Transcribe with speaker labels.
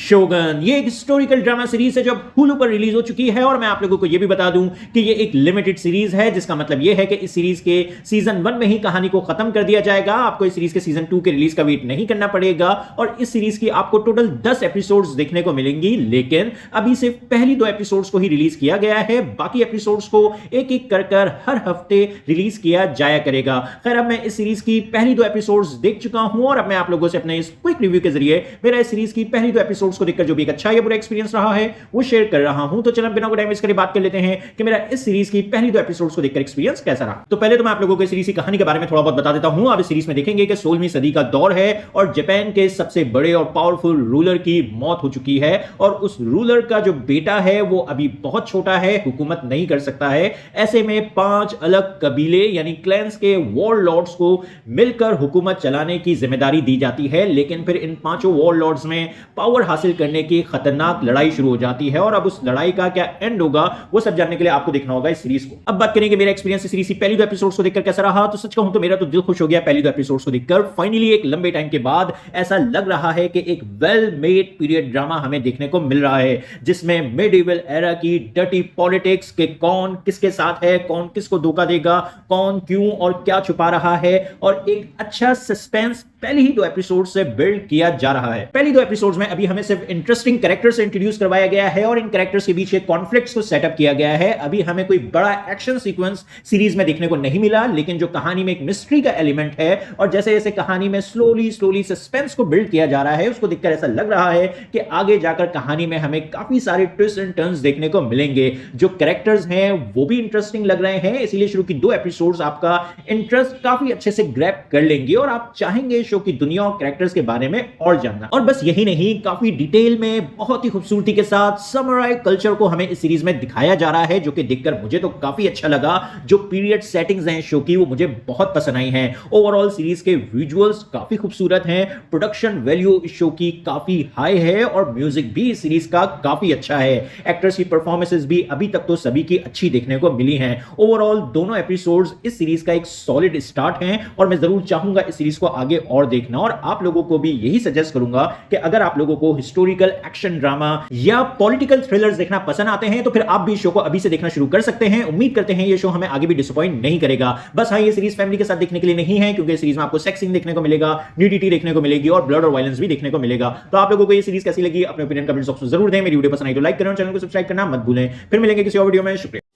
Speaker 1: शोगन ये एक historical drama series है जो हुलू पर रिलीज हो चुकी है और मैं आप लोगों को यह भी बता दूं कि ये एक लिमिटेड सीरीज है, जिसका मतलब यह है कि इस सीरीज के सीजन 1 में ही कहानी को खत्म कर दिया जाएगा। आपको इस सीरीज के सीजन 2 के रिलीज का वेट नहीं करना पड़ेगा और इस सीरीज की आपको टोटल 10 एपिसोड्स देखने को मिलेंगी, लेकिन अभी सिर्फ पहली 2 एपिसोड्स को ही रिलीज किया गया है। बाकी एपिसोड्स को एक एक कर हर हफ्ते रिलीज किया जाया करेगा। खैर, अब मैं इस सीरीज की पहली 2 एपिसोड्स देख चुका हूं और अब मैं आप लोगों से अपने इस क्विक रिव्यू के जरिए मेरा इस सीरीज की पहली 2 एपिसोड्स को देखकर जो भी एक अच्छा या बुरा एक्सपीरियंस रहा है वो शेयर कर रहा हूं। तो चलो बिना कोई टाइम वेस्ट करे बात कर लेते हैं कि मेरा इस सीरीज की पहली 2 एपिसोड्स को देखकर एक्सपीरियंस कैसा रहा। तो पहले तो मैं आप लोगों को इस सीरीज की कहानी के बारे में थोड़ा बहुत बता देता हूं। आप इस सीरीज में देखेंगे कि 16वीं सदी का दौर है और जापान के सबसे बड़े और पावरफुल रूलर की मौत हो चुकी है और उस रूलर का जो बेटा है वो अभी बहुत छोटा है, हुकूमत नहीं कर सकता है। ऐसे में 5 अलग कबीले यानी क्लैंस के वॉर लॉर्ड्स को मिलकर हुकूमत चलाने की जिम्मेदारी दी जाती है, लेकिन फिर इन 5 वॉर लॉर्ड्स में पावर हासिल करने की खतरनाक लड़ाई शुरू हो जाती है और अब उस लड़ाई का क्या एंड होगा वो सब जानने के लिए आपको देखना होगा इस सीरीज को। अब बात करेंगे मेरा एक्सपीरियंस इस सीरीज की पहली 2 एपिसोड्स को देखकर कैसा रहा। तो सच कहूं तो मेरा तो दिल खुश हो गया पहली 2 एपिसोड्स को देखकर। फाइनली एक लंबे टाइम के बाद ऐसा लग रहा है कि एक वेल मेड पीरियड ड्रामा हमें देखने को मिल रहा है, जिसमें मिडिवल एरा की डर्टी पॉलिटिक्स के कौन किसके साथ है, कौन किसको धोखा देगा, कौन क्यों और क्या छुपा रहा है, और एक अच्छा सस्पेंस पहले ही 2 एपिसोड से बिल्ड किया जा रहा है। पहली 2 एपिसोड्स में अभी हमें सिर्फ इंटरेस्टिंग कैरेक्टर्स इंट्रोड्यूस करवाया गया है और इन कैरेक्टर्स के बीच कॉन्फ्लिक्ट्स को सेटअप किया गया है। अभी हमें कोई बड़ा एक्शन सीक्वेंस सीरीज में देखने को नहीं मिला, लेकिन जो कहानी में एक मिस्ट्री का एलिमेंट है और जैसे जैसे कहानी में स्लोली सस्पेंस को बिल्ड किया जा रहा है उसको देखकर ऐसा लग रहा है कि आगे जाकर कहानी में हमें काफी सारे ट्विस्ट एंड टर्न्स देखने को मिलेंगे। जो कैरेक्टर्स हैं वो भी इंटरेस्टिंग लग रहे हैं, इसीलिए शुरू की 2 एपिसोड्स आपका इंटरेस्ट काफी अच्छे से ग्रैब कर लेंगे और आप चाहेंगे शो की दुनिया और कैरेक्टर्स के बारे में और जानना। और बस यही नहीं, काफी डिटेल में बहुत ही खूबसूरती के साथ समुराई कल्चर को हमें इस सीरीज में दिखाया जा रहा है, जो कि देखकर मुझे तो काफी अच्छा लगा। जो पीरियड सेटिंग्स हैं शो की वो मुझे बहुत पसंद आई हैं। ओवरऑल सीरीज के विजुअल्स काफी खूबसूरत हैं, प्रोडक्शन वैल्यू इस शो की काफी हाई है और म्यूजिक भी इस सीरीज का काफी अच्छा है। एक्टर्स की परफॉर्मेंसेस भी अभी तक तो सभी की अच्छी देखने को मिली हैं। ओवरऑल दोनों एपिसोड्स इस सीरीज का एक सॉलिड स्टार्ट हैं और मैं जरूर चाहूंगा इस सीरीज को आगे और देखना। और आप लोगों को भी यही सजेस्ट करूंगा कि अगर आप लोगों को हिस्टोरिकल एक्शन ड्रामा या पॉलिटिकल थ्रिलर्स देखना पसंद आते हैं तो फिर आप भी इस शो को अभी से देखना शुरू कर सकते हैं। उम्मीद करते हैं ये शो हमें आगे भी डिसअपॉइंट नहीं करेगा। बस हाँ, ये सीरीज फैमिली के साथ देखने के लिए नहीं है, क्योंकि इस सीरीज में आपको सेक्स सीन देखने को मिलेगा, न्यूडिटी देखने को मिलेगी और ब्लड और वायलेंस भी देखने को मिलेगा। तो आप लोगों को ये सीरीज कैसी लगी अपने ओपिनियन कमेंट बॉक्स में जरूर दें। मेरी वीडियो पसंद आई तो लाइक करें और चैनल को सब्सक्राइब करना मत भूलें। फिर मिलेंगे किसी और वीडियो में। शुक्रिया।